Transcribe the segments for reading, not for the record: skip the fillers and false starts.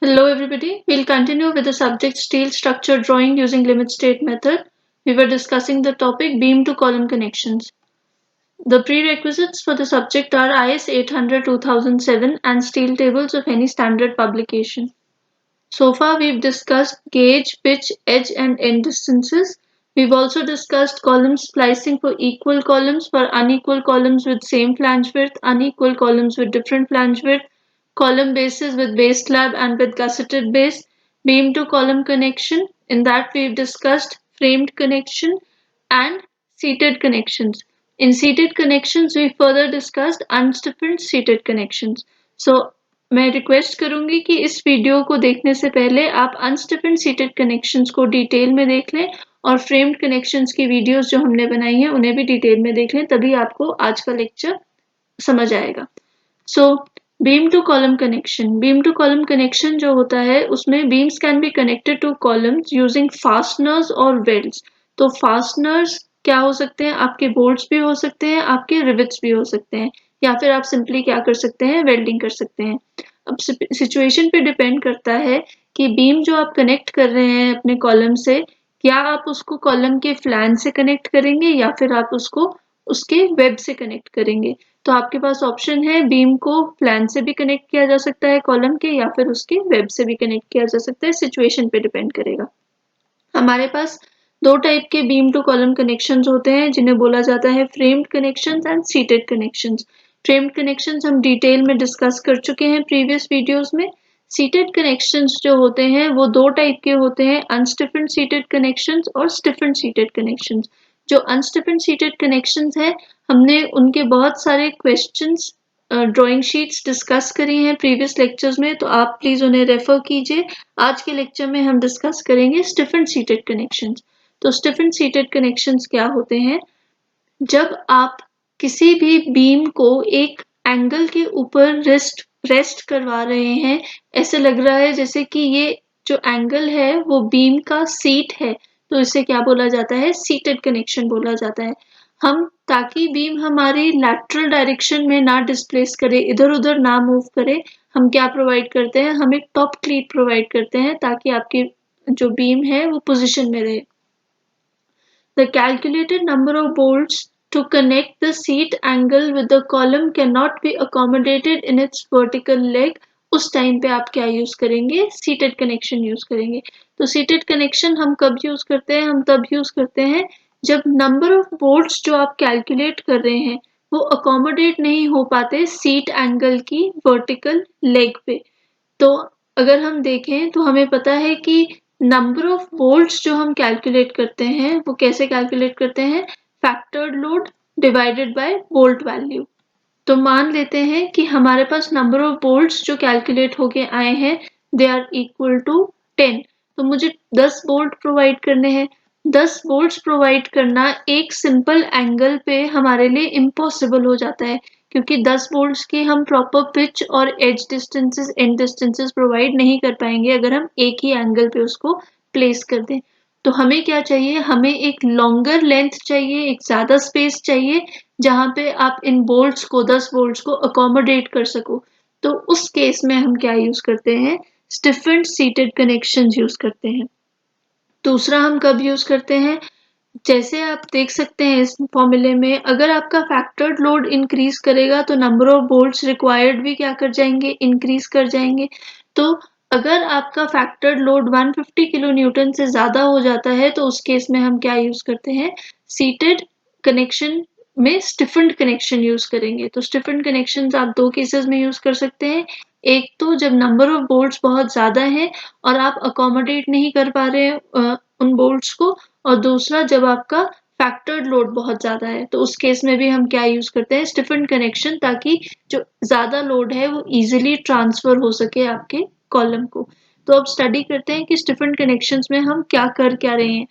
Hello everybody, we'll continue with the subject steel structure drawing using limit state method. We were discussing the topic beam to column connections. The prerequisites for the subject are IS 800-2007 and steel tables of any standard publication. So far we've discussed gauge, pitch, edge and end distances. We've also discussed column splicing for equal columns, for unequal columns with same flange width, unequal columns with different flange width, column bases with base slab and with gusseted base, beam to column connection. In that we've discussed framed connection and seated connections. In seated connections we further discussed unstiffened seated connections. So मैं request करूंगी कि इस video को देखने से पहले आप अनस्टिफेंड seated connections को डिटेल में देख लें और फ्रेम्ड कनेक्शंस की वीडियोस जो हमने बनाई हैं उन्हें भी डिटेल में देख लें, तभी आपको आज का लेक्चर समझ आएगा. सो बीम टू कॉलम कनेक्शन जो होता है उसमें beams can be connected two columns using fasteners और वेल्ड्स. तो फास्टनर्स क्या हो सकते हैं? आपके बोल्ट्स भी हो सकते हैं, आपके रिवेट्स भी हो सकते हैं, या फिर आप सिंपली क्या कर सकते हैं, वेल्डिंग कर सकते हैं. अब सिचुएशन पे डिपेंड करता है कि बीम जो आप कनेक्ट कर रहे हैं अपने कॉलम से, क्या आप उसको कॉलम के फ्लैंज से कनेक्ट करेंगे या फिर आप उसको उसके वेब से कनेक्ट करेंगे. तो आपके पास ऑप्शन है, बीम को फ्लैंज से भी कनेक्ट किया जा सकता है कॉलम के, या फिर उसके वेब से भी कनेक्ट किया जा सकता है. सिचुएशन पे डिपेंड करेगा. हमारे पास दो टाइप के बीम टू कॉलम कनेक्शंस होते हैं जिन्हें बोला जाता है framed connections and seated connections. Framed connections हम डिटेल में डिस्कस कर चुके हैं प्रीवियस वीडियोस में. सीटेड कनेक्शंस जो होते हैं वो दो टाइप के होते हैं, अनस्टिफेंड सीटेड कनेक्शंस और स्टिफेंड सीटेड कनेक्शंस. जो अनस्टिफेंड सीटेड कनेक्शंस है हमने उनके बहुत सारे क्वेश्चंस ड्राइंग शीट्स डिस्कस करी हैं प्रीवियस लेक्चर्स में, तो आप प्लीज उन्हें रेफर कीजिए. आज के लेक्चर में हम डिस्कस करेंगे स्टिफेंड सीटेड कनेक्शंस. तो स्टिफेंड सीटेड कनेक्शंस क्या होते हैं? जब आप किसी भी बीम को एक एंगल के ऊपर रेस्ट करवा रहे हैं, ऐसे लग रहा है जैसे कि ये जो एंगल है वो बीम का सीट है, तो इसे क्या बोला जाता है? सीटेड कनेक्शन बोला जाता है. हम ताकि बीम हमारी लैटरल डायरेक्शन में ना डिस्प्लेस करे, इधर उधर ना मूव करे, हम क्या प्रोवाइड करते हैं? हम एक टॉप क्लीट प्रोवाइड करते हैं ताकि आपकी जो बीम है वो पोजीशन में रहे. The calculated number of bolts to connect the seat angle with the column cannot be accommodated in its vertical leg. उस टाइम पे आप क्या यूज करेंगे? सीटेड कनेक्शन यूज करेंगे. तो सीटेड कनेक्शन हम कब यूज करते हैं? हम तब यूज करते हैं जब नंबर ऑफ बोल्ट्स जो आप कैलकुलेट कर रहे हैं वो अकोमोडेट नहीं हो पाते सीट एंगल की वर्टिकल लेग पे. तो अगर हम देखें तो हमें पता है कि नंबर ऑफ बोल्ट्स जो हम कैलकुलेट करते हैं वो कैसे कैलकुलेट करते हैं? Factored load divided by bolt value. तो मान लेते हैं कि हमारे पास नंबर ऑफ बोल्ट्स जो कैलकुलेट होके आए हैं दे आर इक्वल टू 10. तो मुझे 10 बोल्ट प्रोवाइड करने हैं. 10 बोल्ट्स प्रोवाइड करना एक सिंपल एंगल पे हमारे लिए इम्पॉसिबल हो जाता है, क्योंकि 10 बोल्ट्स की हम प्रॉपर पिच और edge distances and distances provide नहीं कर पाएंगे अगर हम एक ही एंगल पे उसको प्लेस कर दें. तो हमें क्या चाहिए? हमें एक लॉन्गर लेंथ चाहिए, एक ज्यादा स्पेस चाहिए जहां पे आप इन बोल्ट्स को 10 बोल्ट्स को अकोमोडेट कर सको. तो उस केस में हम क्या यूज करते हैं? स्टिफेंड सीटेड कनेक्शंस यूज करते हैं. दूसरा हम कब यूज करते हैं? जैसे आप देख सकते हैं इस फॉर्मूले में, अगर आपका फैक्टर्ड लोड इंक्रीज करेगा तो नंबर ऑफ बोल्ट्स रिक्वायर्ड भी क्या कर जाएंगे? इंक्रीज कर जाएंगे. तो अगर आपका फैक्टर्ड लोड 150 किलो न्यूटन से ज्यादा हो जाता है तो उस केस में हम क्या यूज करते हैं? सीटेड कनेक्शन में स्टिफेंड कनेक्शन यूज करेंगे. तो स्टिफेंड कनेक्शन आप दो केसेस में यूज कर सकते हैं. एक तो जब नंबर ऑफ बोल्ट्स बहुत ज्यादा है और आप अकोमोडेट नहीं कर पा रहे हैं उन बोल्ट्स को, और दूसरा जब आपका फैक्टर्ड लोड बहुत ज्यादा है, तो उस केस में भी हम क्या यूज करते हैं? स्टिफेंड कनेक्शन, ताकि जो ज्यादा लोड है वो इजीली ट्रांसफर हो सके आपके कॉलम को. तो अब स्टडी करते हैं कि स्टिफेंड कनेक्शंस में हम क्या रहे हैं.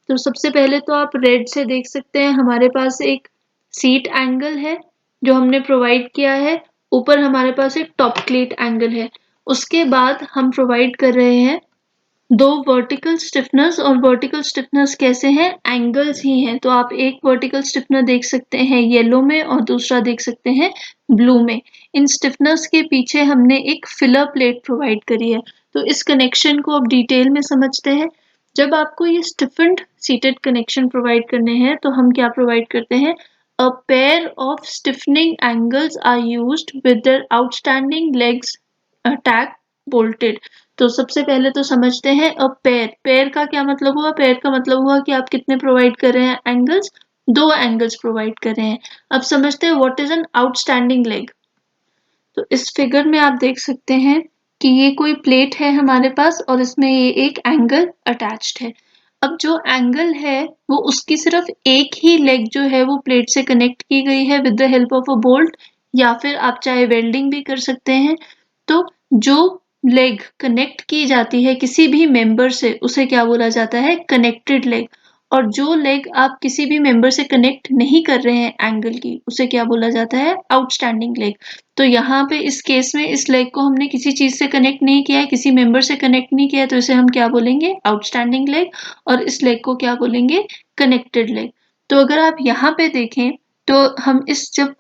तो सबसे पहले तो आप रेड से देख सकते हैं हमारे पास एक सीट एंगल है जो हमने प्रोवाइड किया है, ऊपर हमारे पास एक टॉप क्लीट एंगल है. उसके बाद हम प्रोवाइड कर रहे हैं दो वर्टिकल स्टिफनर्स, और वर्टिकल स्टिफनर्स कैसे हैं? एंगल्स ही हैं. तो आप एक वर्टिकल स्टिफनर देख सकते हैं येलो में और दूसरा देख सकते हैं ब्लू में. इन स्टिफनर्स के पीछे हमने एक फिलर प्लेट प्रोवाइड करी है. तो इस कनेक्शन को अब डिटेल में समझते हैं। जब आपको ये स्टिफेंड सीटेड कनेक्शन प्रोवाइड करने हैं तो हम क्या प्रोवाइड करते हैं, a pair of stiffening angles are used with their outstanding legs tack bolted. तो सबसे पहले तो समझते हैं अ पेयर, पेयर का क्या मतलब हुआ, पेयर का मतलब हुआ कि आप कितने प्रोवाइड कर रहे हैं एंगल्स, दो एंगल्स प्रोवाइड कर रहे हैं। अब समझते हैं what is an outstanding leg. तो इस फिगर में आप देख सकते हैं कि ये कोई प्लेट है हमारे पास और इसमें ये एक एंगल अटैच्ड है। अब जो एंगल है वो उसकी सिर्फ एक ही लेग जो है वो प्लेट से कनेक्ट की गई है with the help of a bolt, या फिर आप चाहे वेल्डिंग भी कर सकते हैं। तो जो लेग कनेक्ट की जाती है किसी भी मेंबर से उसे क्या बोला जाता है, कनेक्टेड लेग। और जो लेग आप किसी भी मेंबर से कनेक्ट नहीं कर रहे हैं एंगल की, उसे क्या बोला जाता है, आउटस्टैंडिंग लेग। तो यहाँ पे इस केस में इस लेग को हमने किसी चीज से कनेक्ट नहीं किया है, किसी मेंबर से कनेक्ट नहीं किया है, तो इसे हम क्या बोलेंगे, आउटस्टैंडिंग लेग। और इस लेग को क्या बोलेंगे, कनेक्टेड लेग। तो अगर आप यहाँ पे देखें तो हम इस जब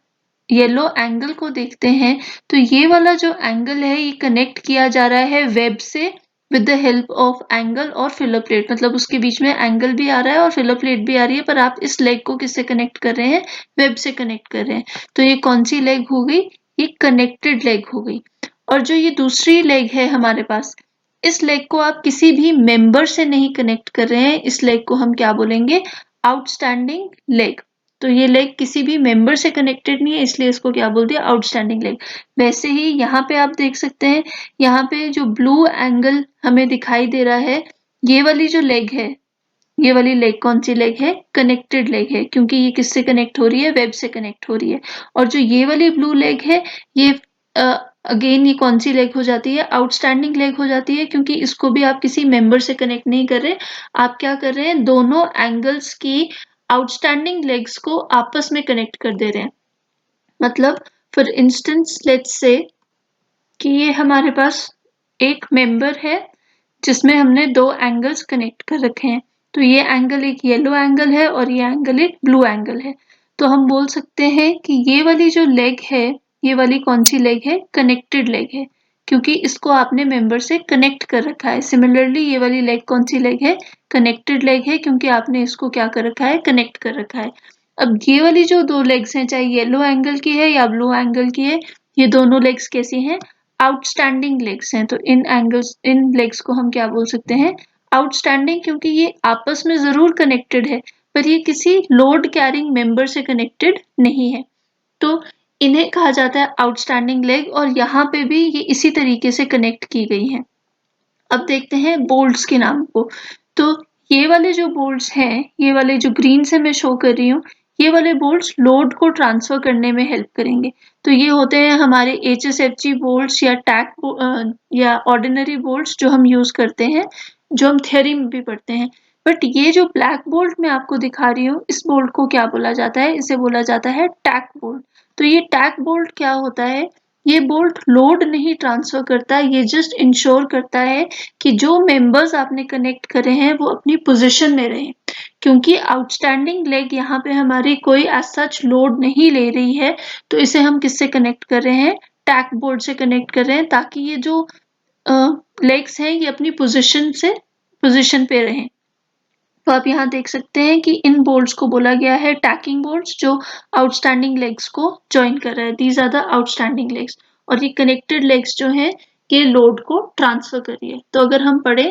येलो एंगल को देखते हैं तो ये वाला जो एंगल है ये कनेक्ट किया जा रहा है वेब से with the help of angle और फिलर प्लेट, मतलब उसके बीच में एंगल भी आ रहा है और फिलर प्लेट भी आ रही है, पर आप इस लेग को किससे कनेक्ट कर रहे हैं, वेब से कनेक्ट कर रहे हैं। तो ये कौन सी लेग हो गई, ये कनेक्टेड लेग हो गई। और जो ये दूसरी लेग है हमारे पास, इस लेग को आप किसी भी मेंबर से नहीं कनेक्ट कर रहे हैं, इस लेग को हम क्या बोलेंगे, आउटस्टैंडिंग लेग। तो ये लेग किसी भी मेंबर से कनेक्टेड नहीं है, इसलिए इसको क्या बोल दिया, आउटस्टैंडिंग लेग। वैसे ही यहाँ पे आप देख सकते हैं, यहाँ पे जो ब्लू एंगल हमें दिखाई दे रहा है, ये वाली जो लेग है, ये वाली लेग कौन सी लेग है, कनेक्टेड लेग है, क्योंकि ये किससे कनेक्ट हो रही है, वेब से कनेक्ट हो रही है। और जो ये वाली ब्लू लेग है, ये अगेन ये कौन सी लेग हो जाती है, आउटस्टैंडिंग लेग हो जाती है, क्योंकि इसको भी आप किसी मेंबर से कनेक्ट नहीं कर रहे, आप क्या कर रहे हैं, दोनों एंगल्स की आउटस्टैंडिंग लेग्स को आपस में कनेक्ट कर दे रहे हैं। मतलब फॉर इंस्टेंस लेट्स से कि ये हमारे पास एक मेंबर है जिसमें हमने दो एंगल्स कनेक्ट कर रखे हैं। तो ये एंगल एक येलो एंगल है और ये एंगल एक ब्लू एंगल है। तो हम बोल सकते हैं कि ये वाली जो लेग है, ये वाली कौन सी लेग है, कनेक्टेड लेग है, क्योंकि इसको आपने मेंबर से कनेक्ट कर रखा है। सिमिलरली ये वाली लेग कौन सी लेग है, कनेक्टेड लेग है, क्योंकि आपने इसको क्या कर रखा है, कनेक्ट कर रखा है। अब ये वाली जो दो लेग्स हैं, चाहे येलो एंगल की है या ब्लू एंगल की है, ये दोनों लेग्स कैसी हैं, आउटस्टैंडिंग लेग्स हैं। तो इन एंगल्स, इन लेग्स को हम क्या बोल सकते हैं, आउटस्टैंडिंग, क्योंकि ये आपस में जरूर कनेक्टेड है पर ये किसी लोड कैरिंग मेंबर से कनेक्टेड नहीं है। तो इन्हें कहा जाता है आउटस्टैंडिंग लेग, और यहाँ पे भी ये इसी तरीके से कनेक्ट की गई हैं। अब देखते हैं बोल्ट्स के नाम को। तो ये वाले जो बोल्ट्स हैं, ये वाले जो ग्रीन से मैं शो कर रही हूँ, ये वाले बोल्ट्स लोड को ट्रांसफर करने में हेल्प करेंगे। तो ये होते हैं हमारे HSFG बोल्ट्स या टैक या ऑर्डिनरी बोल्ट्स जो हम यूज करते हैं, जो हम थ्योरी में भी पढ़ते हैं। बट ये जो ब्लैक बोल्ट मैं आपको दिखा रही हूँ, इस बोल्ट को क्या बोला जाता है, इसे बोला जाता है टैक बोल्ट। तो ये टैक बोल्ट क्या होता है, ये बोल्ट लोड नहीं ट्रांसफर करता, ये जस्ट इंश्योर करता है कि जो मेंबर्स आपने कनेक्ट करे हैं वो अपनी पोजीशन में रहें। क्योंकि आउटस्टैंडिंग लेग यहाँ पे हमारी कोई एज सच लोड नहीं ले रही है, तो इसे हम किससे कनेक्ट कर रहे हैं, टैक बोर्ड से कनेक्ट कर रहे हैं, ताकि ये जो लेग्स हैं ये अपनी पोजीशन पे रहें। तो आप यहाँ देख सकते हैं कि इन बोल्ट्स को बोला गया है टैकिंग बोल्ट्स, जो आउटस्टैंडिंग लेग्स को ज्वाइन कर रहा है। These are the outstanding legs. और ये कनेक्टेड लेग्स जो हैं ये लोड को ट्रांसफर कर रही है। तो अगर हम पढ़े,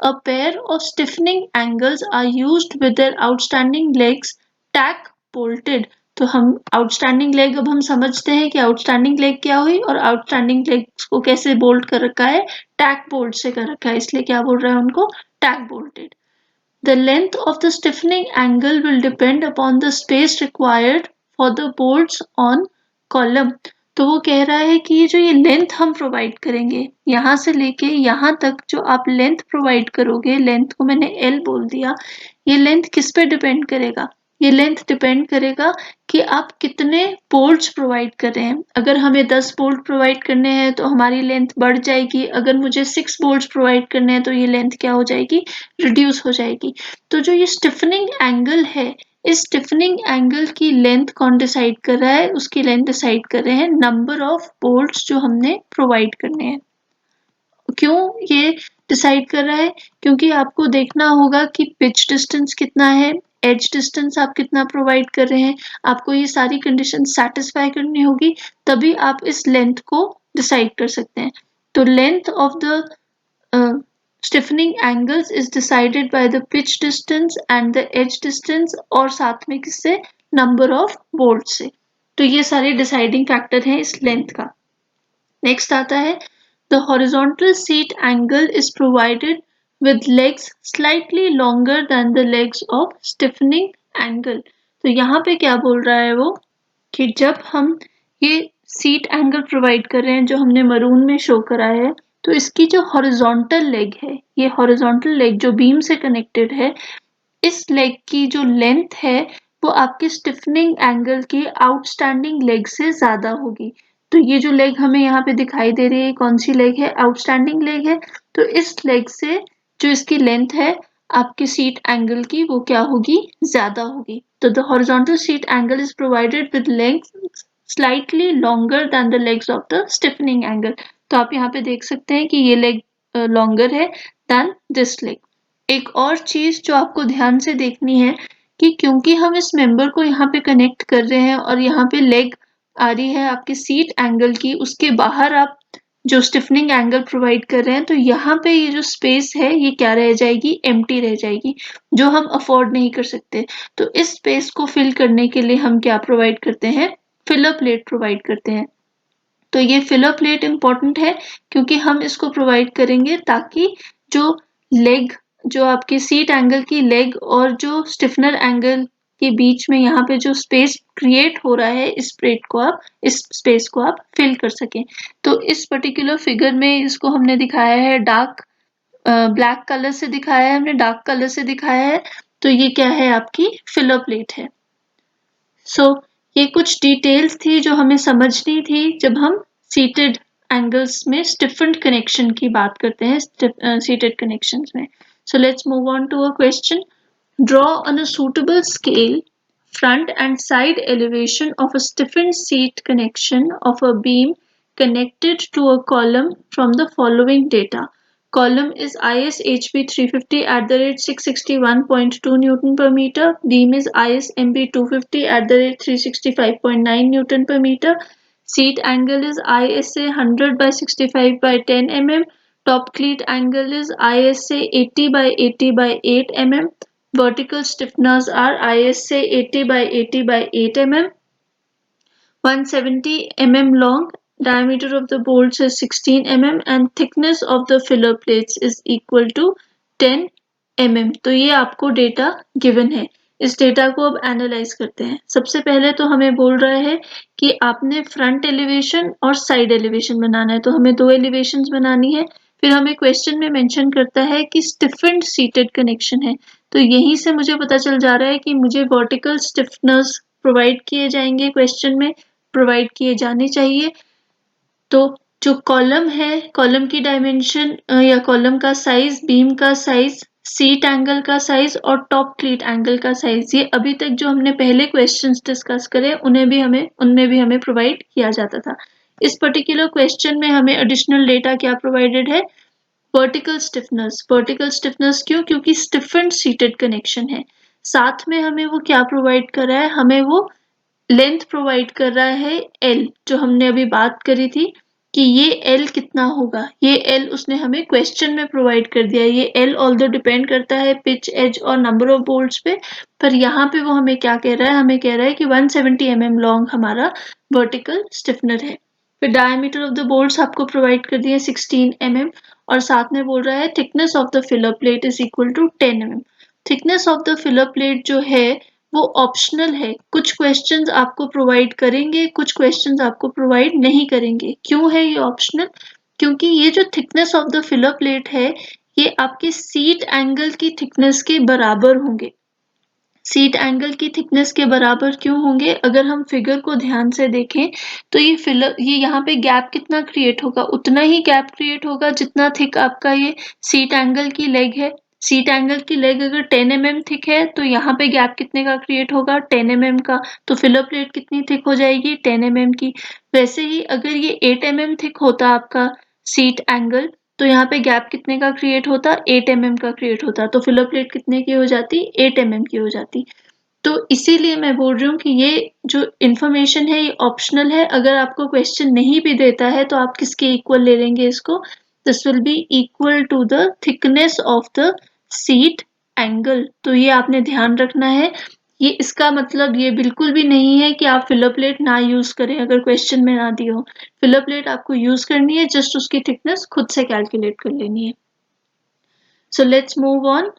a pair of stiffening angles are used with their outstanding legs tack bolted. तो हम आउटस्टैंडिंग लेग, अब हम समझते हैं कि आउटस्टैंडिंग लेग क्या हुई, और आउटस्टैंडिंग लेग्स को कैसे बोल्ट कर रखा है, टैक बोल्ट से कर रखा है, इसलिए क्या बोल रहा है उनको, टैक bolted. The length of the stiffening angle will depend upon the space required for the bolts on column। तो वो कह रहा है कि ये लेंथ हम प्रोवाइड करेंगे, यहाँ से लेके यहाँ तक जो आप लेंथ प्रोवाइड करोगे, लेंथ को मैंने L बोल दिया, ये लेंथ किस पे डिपेंड करेगा, ये लेंथ डिपेंड करेगा कि आप कितने बोल्ट्स प्रोवाइड कर रहे हैं। अगर हमें 10 बोल्ट प्रोवाइड करने हैं तो हमारी लेंथ बढ़ जाएगी, अगर मुझे 6 बोल्ट्स प्रोवाइड करने हैं तो ये लेंथ क्या हो जाएगी, रिड्यूस हो जाएगी। तो जो ये स्टिफनिंग एंगल है, इस स्टिफनिंग एंगल की लेंथ कौन डिसाइड कर रहा है, उसकी लेंथ डिसाइड कर रहे हैं नंबर ऑफ बोल्ट्स जो हमने प्रोवाइड करने हैं। क्यों ये डिसाइड कर रहा है? क्योंकि आपको देखना होगा कि पिच डिस्टेंस कितना है, एज डिस्टेंस आप कितना प्रोवाइड कर रहे हैं, आपको ये सारी कंडीशन सेटिस्फाई करनी होगी, तभी आप इस लेंथ को डिसाइड कर सकते हैं। तो length of the stiffening angles is decided by the pitch distance and the edge distance और साथ में किससे, number of bolts से। तो ये सारे डिसाइडिंग फैक्टर हैं इस लेंथ का। नेक्स्ट आता है the horizontal seat angle is provided with legs slightly longer than the legs of stiffening angle। तो यहाँ पे क्या बोल रहा है वो कि जब हम ये सीट एंगल प्रोवाइड कर रहे हैं जो हमने मरून में शो करा है, तो इसकी जो हॉरिजॉन्टल लेग है, ये हॉरिजॉन्टल लेग जो बीम से कनेक्टेड है, इस लेग की जो लेंथ है वो आपके स्टिफनिंग एंगल की आउटस्टैंडिंग लेग से ज्यादा होगी। तो ये जो लेग हमें यहाँ पे दिखाई दे रही है, कौन सी लेग है? आउटस्टैंडिंग लेग है। तो इस लेग से जो इसकी लेंथ है आपके सीट एंगल की, वो क्या होगी? ज्यादा होगी। तो the horizontal seat angle is provided with legs slightly longer than the legs of the stiffening angle. तो आप यहाँ पे देख सकते हैं कि ये लेग लॉन्गर है देन दिस लेग। एक और चीज जो आपको ध्यान से देखनी है कि क्योंकि हम इस मेंबर को यहाँ पे कनेक्ट कर रहे हैं और यहाँ पे लेग आ रही है आपकी सीट एंगल की, उसके बाहर आप जो स्टिफनिंग एंगल प्रोवाइड कर रहे हैं, तो यहाँ पे ये जो स्पेस है ये क्या रह जाएगी? एम्प्टी रह जाएगी, जो हम अफोर्ड नहीं कर सकते। तो इस स्पेस को फिल करने के लिए हम क्या प्रोवाइड करते हैं? फिलर प्लेट प्रोवाइड करते हैं। तो ये फिलर प्लेट इंपॉर्टेंट है क्योंकि हम इसको प्रोवाइड करेंगे ताकि जो लेग, जो आपके सीट एंगल की लेग और जो स्टिफनर एंगल के बीच में यहाँ पे जो स्पेस क्रिएट हो रहा है, इस स्पेस को आप फिल कर सकें। तो इस पर्टिकुलर फिगर में इसको हमने दिखाया है डार्क ब्लैक कलर से दिखाया है, हमने डार्क कलर से दिखाया है। तो ये क्या है? आपकी फिलर प्लेट है। सो ये कुछ डिटेल्स थी जो हमें समझनी थी जब हम सीटेड एंगल्स में स्टिफेंड कनेक्शन की बात करते हैं, सीटेड कनेक्शंस में। So let's move on to a question. Draw on a suitable scale front and side elevation of a stiffened seat connection of a beam connected to a column from the following data. Column is IS HB 350 at the rate 661.2 Newton per meter. Beam is IS MB 250 at the rate 365.9 Newton per meter. Seat angle is ISA 100 by 65 by 10 mm. Top cleat angle is ISA 80 by 80 by 8 mm. Vertical stiffeners are ISA 80 by 80 by 8 mm. 170 mm long. Diameter of the bolts is 16 mm and thickness of the filler plates is equal to 10 mm. तो ये आपको data given है। इस data को अब analyse करते हैं। सबसे पहले तो हमें बोल रहा है कि आपने फ्रंट एलिवेशन और साइड एलिवेशन बनाना है, तो हमें दो एलिवेशन बनानी है। फिर हमें क्वेश्चन में मेंशन करता है कि स्टिफेंड सीटेड कनेक्शन है, तो यहीं से मुझे पता चल जा रहा है कि मुझे वर्टिकल स्टिफनर्स प्रोवाइड किए जाएंगे, क्वेश्चन में प्रोवाइड किए जाने चाहिए। तो जो कॉलम है, कॉलम की डायमेंशन या कॉलम का साइज, बीम का साइज, सीट एंगल का साइज और टॉप क्लीट एंगल का साइज, ये अभी तक जो हमने पहले क्वेश्चंस डिस्कस करे उनमें भी हमें प्रोवाइड किया जाता था। इस पर्टिकुलर क्वेश्चन में हमें एडिशनल डेटा क्या प्रोवाइडेड है? Vertical stiffness. वर्टिकल स्टिफनेस क्यों? क्योंकि स्टिफेंड सीटेड कनेक्शन है। साथ में हमें वो क्या प्रोवाइड कर रहा है? हमें वो लेंथ प्रोवाइड कर रहा है L, जो हमने अभी बात करी थी कि ये L कितना होगा, ये L उसने हमें क्वेश्चन में प्रोवाइड कर दिया है। ये L ऑल्दो डिपेंड करता है पिच, एज और नंबर ऑफ बोल्ट्स पे, पर यहाँ पे वो हमें क्या कह रहा है? हमें कह रहा है कि 170 mm लॉन्ग हमारा वर्टिकल स्टिफनर है। फिर डायमीटर ऑफ द बोल्ट्स आपको प्रोवाइड कर दिया 16 mm और साथ में बोल रहा है thickness of the filler plate is equal to 10 mm। Thickness of the filler plate जो है वो ऑप्शनल है। कुछ क्वेश्चंस आपको प्रोवाइड करेंगे, कुछ क्वेश्चंस आपको प्रोवाइड नहीं करेंगे। क्यों है ये ऑप्शनल? क्योंकि ये जो thickness of the filler plate है ये आपके सीट एंगल की थिकनेस के बराबर होंगे। सीट एंगल की थिकनेस के बराबर क्यों होंगे? अगर हम फिगर को ध्यान से देखें तो ये यहाँ पे गैप कितना क्रिएट होगा? उतना ही गैप क्रिएट होगा जितना थिक आपका ये सीट एंगल की लेग है। सीट एंगल की लेग अगर 10 mm थिक है तो यहाँ पे गैप कितने का क्रिएट होगा? 10 mm का। तो फिलर प्लेट कितनी थिक हो जाएगी? 10 mm की। वैसे ही अगर ये 8 mm थिक होता आपका सीट एंगल तो यहाँ पे गैप कितने का क्रिएट होता, 8 mm का क्रिएट होता, तो फिलर प्लेट कितने की हो जाती, 8 mm की हो जाती। तो इसीलिए मैं बोल रही हूँ कि ये जो इन्फॉर्मेशन है ये ऑप्शनल है। अगर आपको क्वेश्चन नहीं भी देता है तो आप किसके इक्वल ले लेंगे इसको, this will be equal to the thickness of the seat angle. तो ये आपने ध्यान रखना है। ये इसका मतलब ये बिल्कुल भी नहीं है कि आप फिलर प्लेट ना यूज करें अगर क्वेश्चन में ना दी हो। फिलर प्लेट आपको यूज करनी है, जस्ट उसकी थिकनेस खुद से कैलकुलेट कर लेनी है। So let's move on.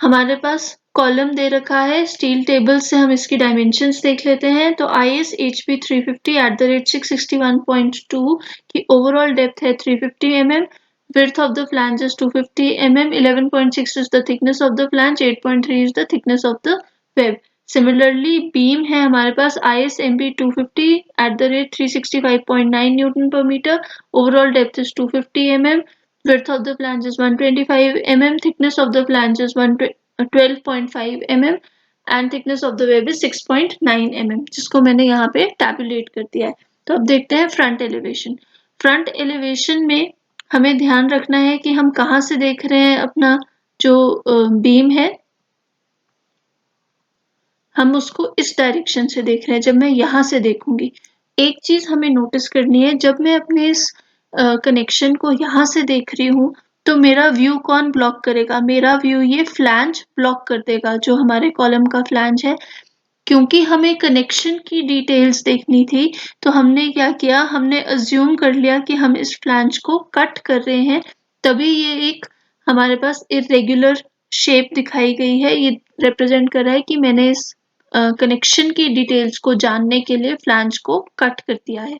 हमारे पास कॉलम दे रखा है, स्टील टेबल से हम इसकी डायमेंशंस देख लेते हैं। तो IS HP 350 @661.2 की ओवरऑल डेप्थ है 350 mm, width of the flange is 250 mm, 11.6 is the thickness of the flange, 8.3 is the thickness of the web. Similarly, beam है हमारे पास IS MB 250 @365.9 Newton per meter, overall depth is 250 mm, width of the flange is 125 mm, thickness of the flange is 12.5 mm and thickness of the web is 6.9 mm, जिसको मैंने यहाँ पे tabulate कर दिया है। तो अब देखते हैं फ्रंट एलिवेशन। फ्रंट एलिवेशन में हमें ध्यान रखना है कि हम कहाँ से देख रहे हैं अपना जो बीम है, हम उसको इस डायरेक्शन से देख रहे हैं। जब मैं यहाँ से देखूंगी, एक चीज हमें नोटिस करनी है, जब मैं अपने इस कनेक्शन को यहाँ से देख रही हूँ तो मेरा व्यू कौन ब्लॉक करेगा, मेरा व्यू ये फ्लैंज ब्लॉक कर देगा, जो हमारे कॉलम का फ्लैंज है। क्योंकि हमें कनेक्शन की डिटेल्स देखनी थी तो हमने क्या किया, हमने अज्यूम कर लिया कि हम इस फ्लैंज को कट कर रहे हैं, तभी ये एक हमारे पास इरेगुलर शेप दिखाई गई है। ये रिप्रेजेंट कर रहा है कि मैंने इस कनेक्शन की डिटेल्स को जानने के लिए फ्लैंज को कट कर दिया है।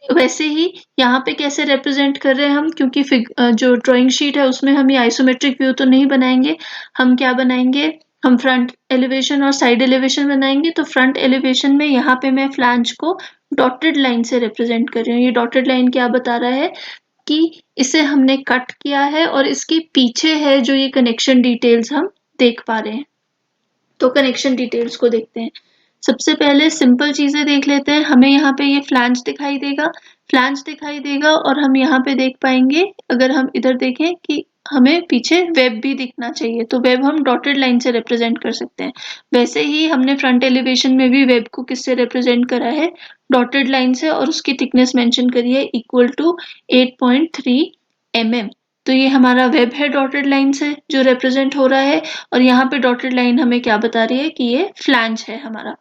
वैसे ही यहाँ पे कैसे रिप्रेजेंट कर रहे हैं हम, क्योंकि जो ड्राइंग शीट है उसमें हम ये आइसोमेट्रिक व्यू तो नहीं बनाएंगे, हम क्या बनाएंगे, हम फ्रंट एलिवेशन और साइड एलिवेशन बनाएंगे। तो फ्रंट एलिवेशन में यहाँ पे मैं फ्लैंज को डॉटेड लाइन से रिप्रेजेंट कर रही हूँ। ये डॉटेड लाइन क्या बता रहा है कि इसे हमने कट किया है और इसके पीछे है जो ये कनेक्शन डिटेल्स हम देख पा रहे हैं। तो कनेक्शन डिटेल्स को देखते हैं। सबसे पहले सिंपल चीजें देख लेते हैं। हमें यहाँ पे ये फ्लैंज दिखाई देगा, फ्लैंज दिखाई देगा और हम यहाँ पे देख पाएंगे, अगर हम इधर देखें कि हमें पीछे वेब भी दिखना चाहिए, तो वेब हम डॉटेड लाइन से रिप्रेजेंट कर सकते हैं। वैसे ही हमने फ्रंट एलिवेशन में भी वेब को किससे रिप्रेजेंट करा है, डॉटेड लाइन से, और उसकी थिकनेस मेंशन करी है इक्वल टू 8.3 mm। तो ये हमारा वेब है डॉटेड लाइन से जो रिप्रेजेंट हो रहा है, और यहाँ पे डॉटेड लाइन हमें क्या बता रही है कि ये फ्लैंज है हमारा।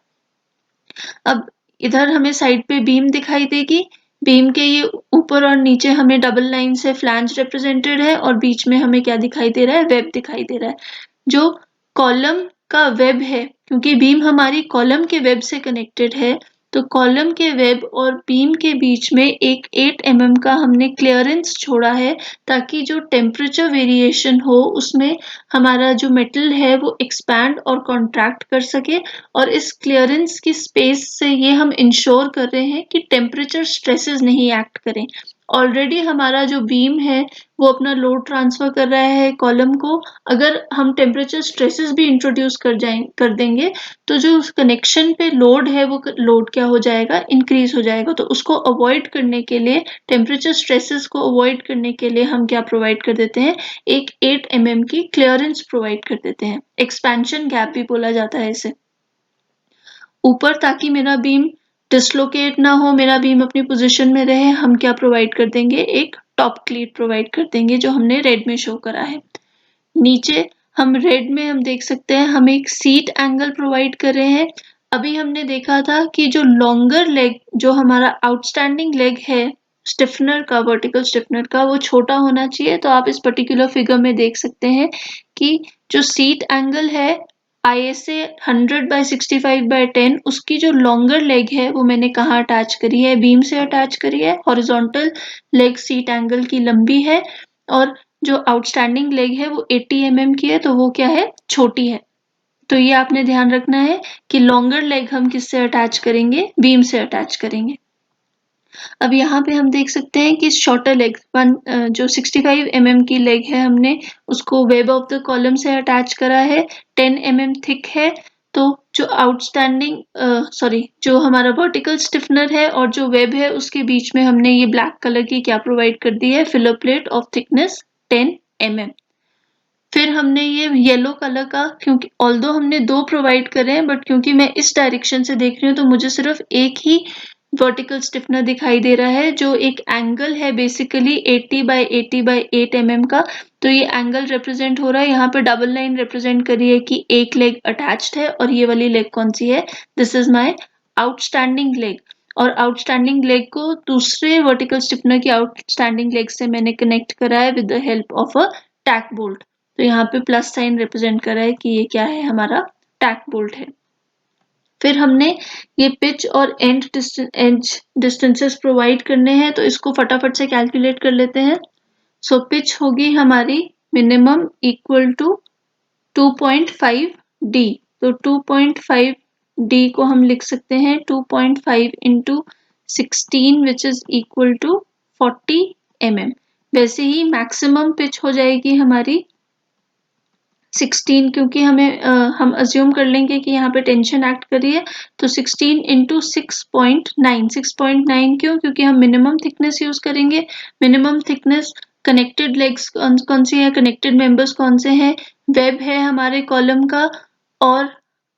अब इधर हमें साइड पे बीम दिखाई देगी, बीम के ये ऊपर और नीचे हमें डबल लाइन से फ्लैंज रिप्रेजेंटेड है, और बीच में हमें क्या दिखाई दे रहा है, वेब दिखाई दे रहा है। जो कॉलम का वेब है, क्योंकि बीम हमारी कॉलम के वेब से कनेक्टेड है, तो कॉलम के वेब और बीम के बीच में एक 8 mm का हमने क्लियरेंस छोड़ा है, ताकि जो टेम्परेचर वेरिएशन हो उसमें हमारा जो मेटल है वो एक्सपैंड और कॉन्ट्रैक्ट कर सके। और इस क्लियरेंस की स्पेस से ये हम इंश्योर कर रहे हैं कि टेम्परेचर स्ट्रेसेस नहीं एक्ट करें। ऑलरेडी हमारा जो बीम है वो अपना लोड ट्रांसफर कर रहा है कॉलम को, अगर हम टेम्परेचर स्ट्रेसेस भी इंट्रोड्यूस कर देंगे तो जो कनेक्शन पे लोड है वो लोड क्या हो जाएगा, इंक्रीज हो जाएगा। तो उसको अवॉइड करने के लिए, टेम्परेचर स्ट्रेसेस को अवॉइड करने के लिए हम क्या प्रोवाइड कर देते हैं, एक 8 mm की क्लियरेंस प्रोवाइड कर देते हैं। एक्सपेंशन गैप भी बोला जाता है इसे। ऊपर ताकि मेरा बीम डिसलोकेट ना हो, मेरा बीम अपनी पोजीशन में रहे, हम क्या प्रोवाइड कर देंगे, एक टॉप क्लीट प्रोवाइड कर देंगे जो हमने रेड में शो करा है। नीचे हम रेड में हम देख सकते हैं हम एक सीट एंगल प्रोवाइड कर रहे हैं। अभी हमने देखा था कि जो लॉन्गर लेग, जो हमारा आउटस्टैंडिंग लेग है स्टिफनर का, वर्टिकल स्टिफनर का, वो छोटा होना चाहिए। तो आप इस पर्टिकुलर फिगर में देख सकते हैं कि जो सीट एंगल है ISA 100/65/10, उसकी जो लॉन्गर लेग है वो मैंने कहाँ अटैच करी है, बीम से अटैच करी है। हॉरिजॉन्टल लेग सीट एंगल की लंबी है, और जो आउटस्टैंडिंग लेग है वो 80 mm की है, तो वो क्या है, छोटी है। तो ये आपने ध्यान रखना है कि लॉन्गर लेग हम किससे अटैच करेंगे, बीम से अटैच करेंगे। अब यहाँ पे हम देख सकते हैं कि शॉर्टर लेग जो 65 mm की लेग है, हमने उसको वेब ऑफ द कॉलम से अटैच करा है, 10 mm थिक है। तो जो जो हमारा वर्टिकल स्टिफनर है और जो वेब है उसके बीच में हमने ये ब्लैक कलर की क्या प्रोवाइड कर दी है, filler plate of thickness 10 mm। फिर हमने ये येलो कलर का, क्योंकि ऑल्दो हमने 2 प्रोवाइड करे हैं बट क्योंकि मैं इस डायरेक्शन से देख रही हूँ तो मुझे सिर्फ एक ही वर्टिकल स्टिफनर दिखाई दे रहा है जो एक एंगल है बेसिकली 80 बाय 80 बाय 8 mm का। तो ये एंगल रिप्रेजेंट हो रहा है, यहाँ पे डबल लाइन रिप्रेजेंट करी है कि एक लेग अटैच्ड है और ये वाली लेग कौन सी है, this is my outstanding leg. और आउटस्टैंडिंग लेग को दूसरे वर्टिकल स्टिफनर की आउटस्टैंडिंग लेग से मैंने कनेक्ट करा है with the help of a tack bolt. तो यहाँ पे प्लस साइन रिप्रेजेंट कर रहा है कि ये क्या है, हमारा टैक बोल्ट है। फिर हमने ये पिच और एंड डिस्टेंसेस प्रोवाइड करने हैं, तो इसको फटाफट से कैलकुलेट कर लेते हैं। सो पिच होगी हमारी मिनिमम इक्वल टू 2.5 डी। तो 2.5 डी को हम लिख सकते हैं 2.5 into 16 which is equal to 40 mm। वैसे ही मैक्सिमम पिच हो जाएगी हमारी 16, क्योंकि हम अज्यूम कर लेंगे कि यहाँ पे टेंशन एक्ट करी है, तो 16 इंटू 6.9। 6.9 क्यों, क्योंकि हम मिनिमम थिकनेस यूज करेंगे। मिनिमम थिकनेस कनेक्टेड लेग्स कौन सी है, कनेक्टेड मेंबर्स कौन से हैं, वेब है हमारे कॉलम का और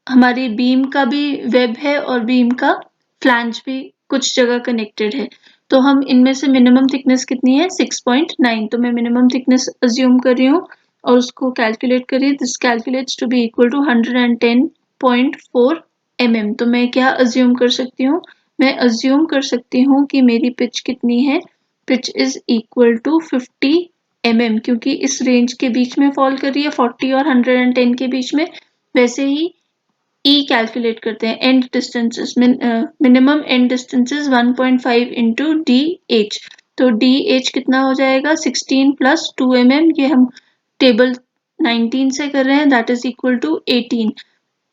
हमारी बीम का भी वेब है और बीम का फ्लैंज भी कुछ जगह कनेक्टेड है। तो हम इनमें से मिनिमम थिकनेस कितनी है, 6.9। तो मैं मिनिमम थिकनेस अज्यूम कर रही हूँ और उसको कैलकुलेट करिए। This calculates to be equal to 110.4 mm। तो मैं क्या अज्यूम कर सकती हूँ, मैं अज्यूम कर सकती हूँ कि मेरी पिच कितनी है, pitch is equal to 50 mm, क्योंकि इस रेंज के बीच में फॉल कर रही है 40 और 110 के बीच में। वैसे ही E कैलकुलेट करते हैं, and distances, minimum end distances 1.5 into D H. तो डी एच कितना हो जाएगा, 16 प्लस 2 mm, ये हम टेबल 19 से कर रहे हैं, that is equal to 18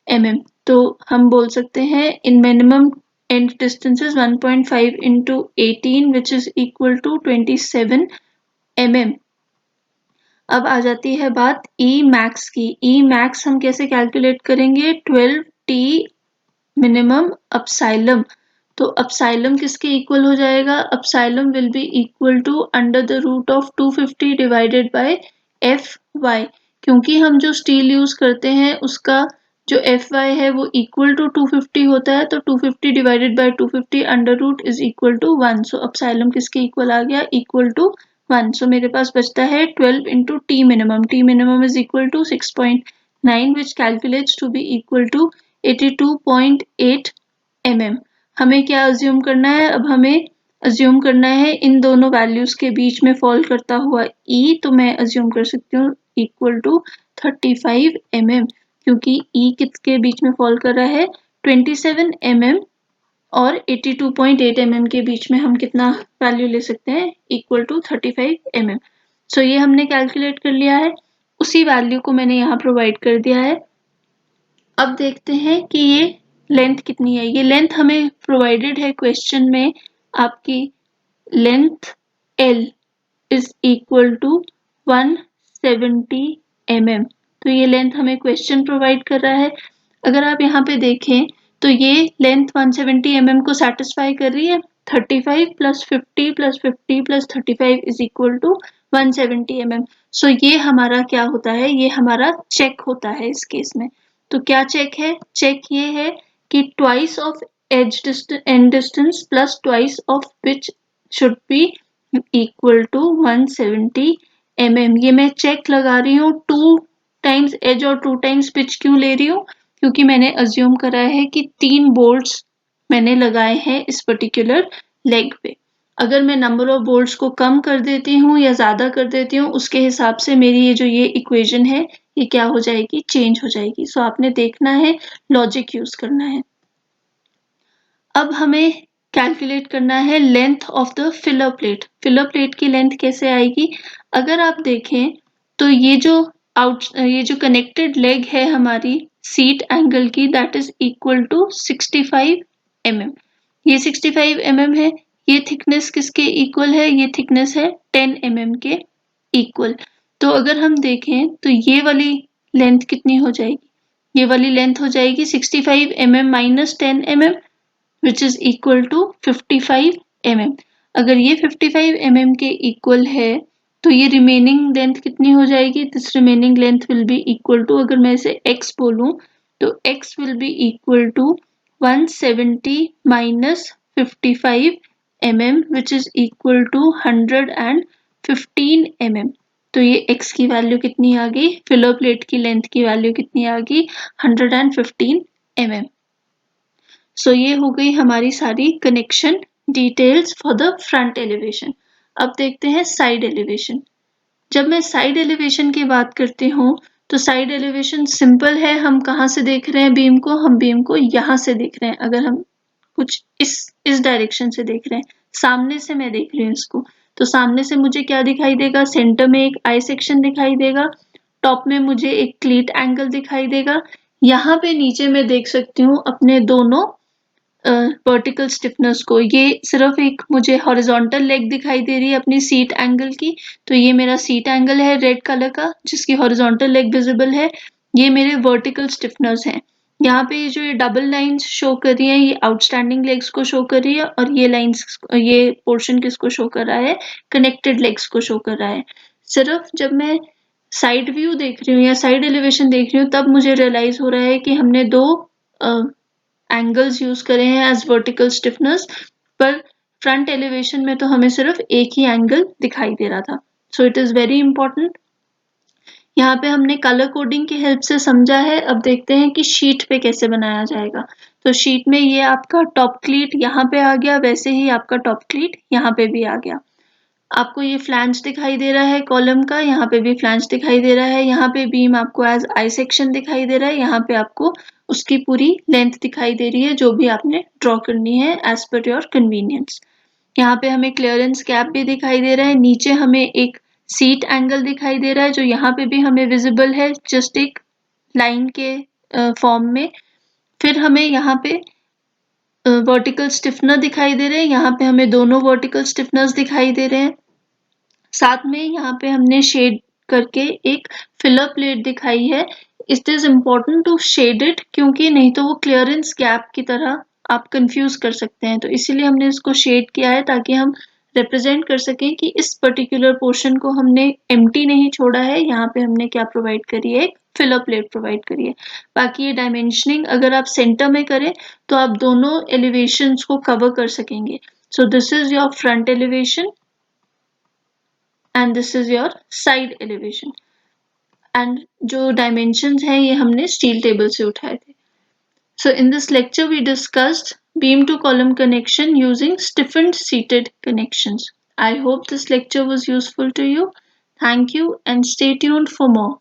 mm। तो हम बोल सकते हैं in minimum end distances 1.5 into 18 which is equal to 27 mm। अब आ जाती है बात ई मैक्स की। ई मैक्स हम कैसे कैलकुलेट करेंगे, 12t मिनिमम अपसाइलम। तो अपसाइलम किसके इक्वल हो जाएगा, epsilon will be equal to under the root of 250 divided by F Y. क्योंकि हम जो स्टील यूज करते हैं उसका जो एफ वाई है वो इक्वल टू 250 होता है, तो 250 divided by 250 under root is equal to 1। So epsilon किसके इक्वल आ गया, इक्वल टू 1। सो मेरे पास बचता है 12 into T minimum. T minimum is equal to 6.9 which calculates to be equal to 82.8 mm। हमें क्या अज्यूम करना है, अब हमें अज्यूम करना है इन दोनों वैल्यूज के बीच में फॉल करता हुआ E। तो मैं अज्यूम कर सकती हूँ इक्वल टू 35 mm, क्योंकि E किसके बीच में फॉल कर रहा है, 27 mm और 82.8 mm के बीच में हम कितना वैल्यू ले सकते हैं, इक्वल टू 35 mm। सो ये हमने कैलकुलेट कर लिया है, उसी वैल्यू को मैंने यहाँ प्रोवाइड कर दिया है। अब देखते हैं कि ये लेंथ कितनी है। ये लेंथ हमें प्रोवाइडेड है क्वेश्चन में, आपकी length L is equal to 170 mm। तो ये लेंथ हमें क्वेश्चन प्रोवाइड कर रहा है। अगर आप यहाँ पे देखें तो ये लेंथ 170 mm को सेटिस्फाई कर रही है। 35 plus 50 plus 50 plus 35 is equal to 170 mm। So ये हमारा क्या होता है, ये हमारा चेक होता है इस केस में। तो क्या चेक है, चेक ये है कि twice of end distance plus twice of pitch should be equal to 170 mm। ये मैं चेक लगा रही हूँ, 2 टाइम्स एज और 2 टाइम्स पिच क्यों ले रही हूँ, क्योंकि मैंने अज्यूम करा है कि 3 बोल्ट्स मैंने लगाए हैं इस पर्टिकुलर लेग पे। अगर मैं नंबर ऑफ बोल्ट्स को कम कर देती हूँ या ज्यादा कर देती हूँ, उसके हिसाब से मेरी ये इक्वेशन है ये क्या हो जाएगी, चेंज हो जाएगी। सो आपने देखना है, लॉजिक यूज करना है। अब हमें कैलकुलेट करना है length of the filler plate. Filler plate की लेंथ कैसे आएगी, अगर आप देखें तो ये जो कनेक्टेड लेग है हमारी सीट एंगल की, that is equal to 65 mm। ये 65 mm है। ये थिकनेस किसके इक्वल है, ये थिकनेस है 10 mm के इक्वल। तो अगर हम देखें तो ये वाली लेंथ कितनी हो जाएगी, ये वाली लेंथ हो जाएगी 65 mm minus 10 mm which is equal to 55 mm। अगर ये 55 mm के इक्वल है तो ये रिमेनिंग लेंथ कितनी हो जाएगी? This remaining length will be equal to, अगर मैं इसे x बोलूं तो x will be equal to 170 minus 55 mm which is equal to 115 mm। तो ये x की वैल्यू कितनी आ गई? फिलर प्लेट की लेंथ की वैल्यू कितनी आ गई? 115 mm। सो ये हो गई हमारी सारी connection details for the front elevation. अब देखते हैं साइड एलिवेशन। जब मैं साइड एलिवेशन की बात करती हूँ तो साइड एलिवेशन सिंपल है। हम कहाँ से देख रहे हैं बीम को? हम बीम को यहाँ से देख रहे हैं। अगर हम कुछ इस डायरेक्शन से देख रहे हैं, सामने से मैं देख रही हूँ इसको, तो सामने से मुझे क्या दिखाई देगा? सेंटर में एक आई सेक्शन दिखाई देगा, टॉप में मुझे एक क्लीट एंगल दिखाई देगा, यहाँ पे नीचे मैं देख सकती हूँ अपने दोनों वर्टिकल स्टिफनेस को। ये सिर्फ एक मुझे हॉरिजॉन्टल लेग दिखाई दे रही है अपनी सीट एंगल की, तो ये मेरा सीट एंगल है रेड कलर का जिसकी हॉरिजॉन्टल लेग विजिबल है। ये मेरे वर्टिकल स्टिफनर्स हैं। यहाँ पे जो ये डबल लाइंस शो कर रही है ये आउटस्टैंडिंग लेग्स को शो कर रही है, और ये लाइंस, ये पोर्शन किसको शो कर रहा है? कनेक्टेड लेग्स को शो कर रहा है। सिर्फ जब मैं साइड व्यू देख रही हूँ या साइड एलिवेशन देख रही हूँ तब मुझे रियलाइज हो रहा है कि हमने दो एंगल्स यूज करे हैं एज वर्टिकल स्टिफनेस, पर फ्रंट एलिवेशन में तो हमें सिर्फ एक ही एंगल दिखाई दे रहा था। So it is very important. यहाँ पे हमने कलर कोडिंग की हेल्प से समझा है। अब देखते हैं कि शीट पे कैसे बनाया जाएगा। तो शीट में ये आपका टॉप क्लीट यहाँ पे आ गया, वैसे ही आपका टॉप क्लीट यहाँ पे भी आ गया। आपको ये फ्लैंज दिखाई दे रहा है कॉलम का, यहाँ पे भी फ्लैंज दिखाई दे रहा है, यहाँ पे बीम आपको एज आई सेक्शन दिखाई दे रहा है, यहाँ पे आपको उसकी पूरी लेंथ दिखाई दे रही है जो भी आपने ड्रॉ करनी है एज पर योर कन्वीनियंस। यहाँ पे हमें क्लियरेंस गैप भी दिखाई दे रहा है, नीचे हमें एक सीट एंगल दिखाई दे रहा है जो यहाँ पे भी हमें विजिबल है जस्ट एक लाइन के फॉर्म में। फिर हमें यहाँ पे वर्टिकल स्टिफनर दिखाई दे रहे हैं, यहाँ पे हमें दोनों वर्टिकल स्टिफनर्स दिखाई दे रहे हैं। साथ में यहाँ पे हमने शेड करके एक फिलर प्लेट दिखाई है। It is important to shade it क्योंकि नहीं तो वो क्लियरेंस गैप की तरह आप कंफ्यूज कर सकते हैं, तो इसीलिए हमने इसको शेड किया है ताकि हम रिप्रेजेंट कर सकें कि इस पर्टिकुलर पोर्शन को हमने एम्प्टी नहीं छोड़ा है। यहाँ पे हमने क्या प्रोवाइड करी है? एक फिलर प्लेट प्रोवाइड करी है। बाकी ये डायमेंशनिंग अगर आप सेंटर में करें तो आप दोनों एलिवेशंस को कवर कर सकेंगे। So this is your front elevation and this is your side elevation, and जो dimensions हैं ये हमने steel table से उठाए थे। So in this lecture we discussed beam to column connection using stiffened seated connections. I hope this lecture was useful to you. Thank you and stay tuned for more.